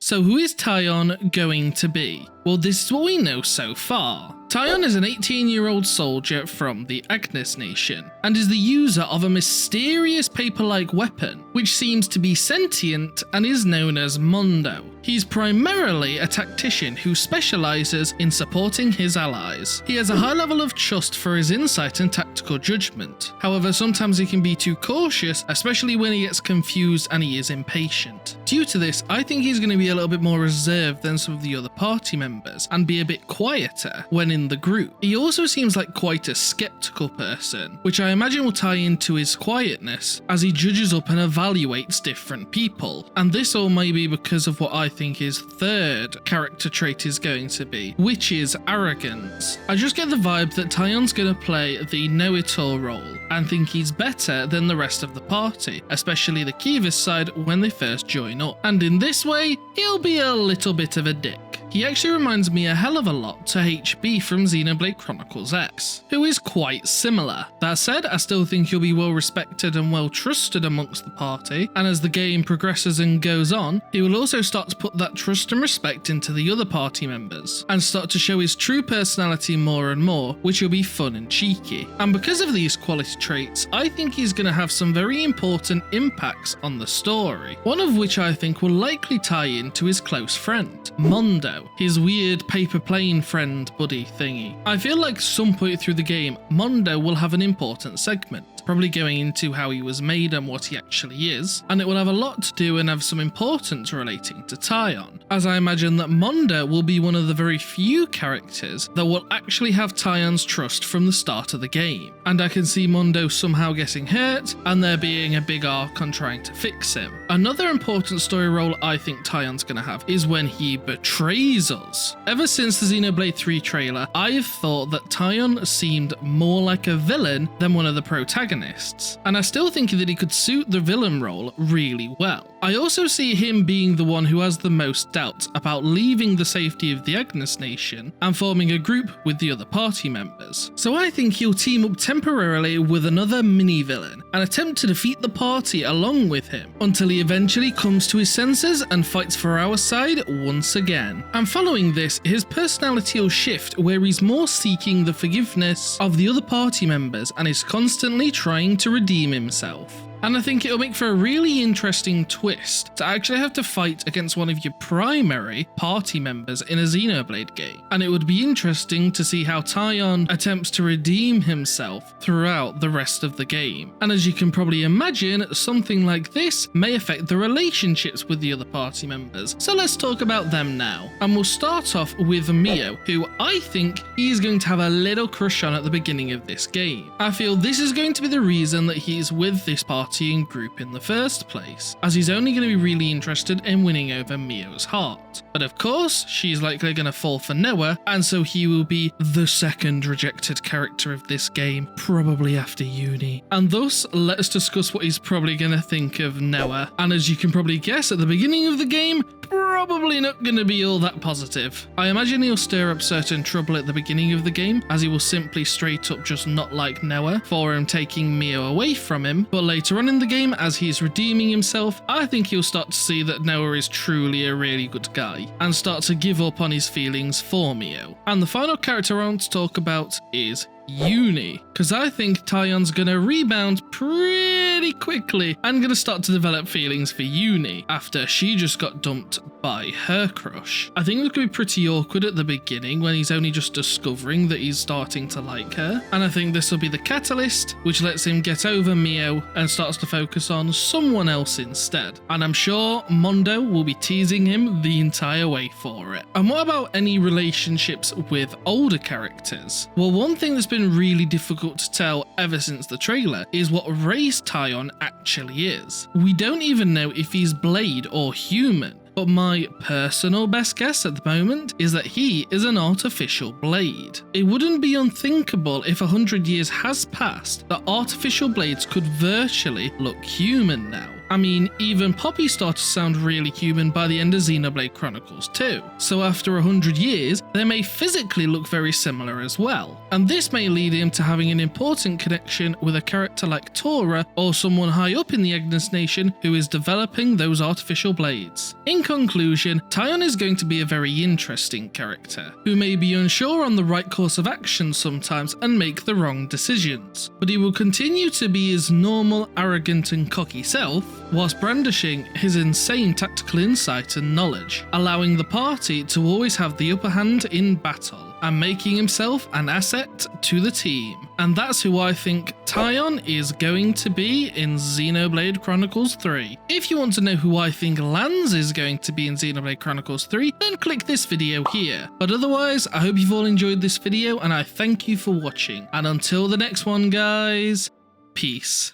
So who is Taion going to be? Well, this is what we know so far. Taion is an 18-year-old soldier from the Agnes Nation, and is the user of a mysterious paper-like weapon, which seems to be sentient and is known as Mondo. He's primarily a tactician who specialises in supporting his allies. He has a high level of trust for his insight and tactical judgment. However, sometimes he can be too cautious, especially when he gets confused and he is impatient. Due to this, I think he's going to be a little bit more reserved than some of the other party members, and be a bit quieter when in the group. He also seems like quite a skeptical person, which I imagine will tie into his quietness as he judges up and evaluates different people. And this all may be because of what I think his third character trait is going to be, which is arrogance. I just get the vibe that Taion's going to play the know-it-all role and think he's better than the rest of the party, especially the Kivas side when they first join up. And in this way, he'll be a little bit of a dick. He actually reminds me a hell of a lot to HB from Xenoblade Chronicles X, who is quite similar. That said, I still think he'll be well respected and well trusted amongst the party, and as the game progresses and goes on, he will also start to put that trust and respect into the other party members, and start to show his true personality more and more, which will be fun and cheeky. And because of these quality traits, I think he's going to have some very important impacts on the story, one of which I think will likely tie into his close friend, Mondo, his weird paper plane friend buddy thingy. I feel like some point through the game, Mondo will have an important segment, probably going into how he was made and what he actually is, and it will have a lot to do and have some importance relating to Taion, as I imagine that Mondo will be one of the very few characters that will actually have Taion's trust from the start of the game, and I can see Mondo somehow getting hurt and there being a big arc on trying to fix him. Another important story role I think Taion's going to have is when he betrays us. Ever since the Xenoblade 3 trailer, I've thought that Taion seemed more like a villain than one of the protagonists, and I still think that he could suit the villain role really well. I also see him being the one who has the most doubts about leaving the safety of the Agnes Nation and forming a group with the other party members. So I think he'll team up temporarily with another mini-villain and attempt to defeat the party along with him, until he eventually comes to his senses and fights for our side once again. And following this, his personality will shift where he's more seeking the forgiveness of the other party members and is constantly trying to redeem himself. And I think it'll make for a really interesting twist to actually have to fight against one of your primary party members in a Xenoblade game. And it would be interesting to see how Taion attempts to redeem himself throughout the rest of the game. And as you can probably imagine, something like this may affect the relationships with the other party members. So let's talk about them now. And we'll start off with Mio, who I think he's going to have a little crush on at the beginning of this game. I feel this is going to be the reason that he's with this party and group in the first place, as he's only going to be really interested in winning over Mio's heart. But of course, she's likely going to fall for Noah, and so he will be the second rejected character of this game, probably after uni. And thus, let's discuss what he's probably going to think of Noah. And as you can probably guess, at the beginning of the game, probably not going to be all that positive. I imagine he'll stir up certain trouble at the beginning of the game, as he will simply straight up just not like Noah for him taking Mio away from him, but later on in the game, as he's redeeming himself, I think he'll start to see that Noah is truly a really good guy, and start to give up on his feelings for Mio. And the final character I want to talk about is Uni, because I think Taion's gonna rebound pretty quickly and gonna start to develop feelings for Uni after she just got dumped by her crush. I think it's gonna be pretty awkward at the beginning when he's only just discovering that he's starting to like her, and I think this will be the catalyst which lets him get over Mio and starts to focus on someone else instead. And I'm sure Mondo will be teasing him the entire way for it. And what about any relationships with older characters? Well, one thing that's been really difficult to tell ever since the trailer is what race Taion actually is. We don't even know if he's Blade or human, but my personal best guess at the moment is that he is an artificial blade. It wouldn't be unthinkable if 100 years has passed that artificial blades could virtually look human now. I mean, even Poppy started to sound really human by the end of Xenoblade Chronicles 2, so after 100 years, they may physically look very similar as well. And this may lead him to having an important connection with a character like Tora or someone high up in the Agnes Nation who is developing those artificial blades. In conclusion, Taion is going to be a very interesting character, who may be unsure on the right course of action sometimes and make the wrong decisions, but he will continue to be his normal, arrogant and cocky self, whilst brandishing his insane tactical insight and knowledge, allowing the party to always have the upper hand in battle, and making himself an asset to the team. And that's who I think Taion is going to be in Xenoblade Chronicles 3. If you want to know who I think Lanz is going to be in Xenoblade Chronicles 3, then click this video here. But otherwise, I hope you've all enjoyed this video and I thank you for watching. And until the next one, guys, peace.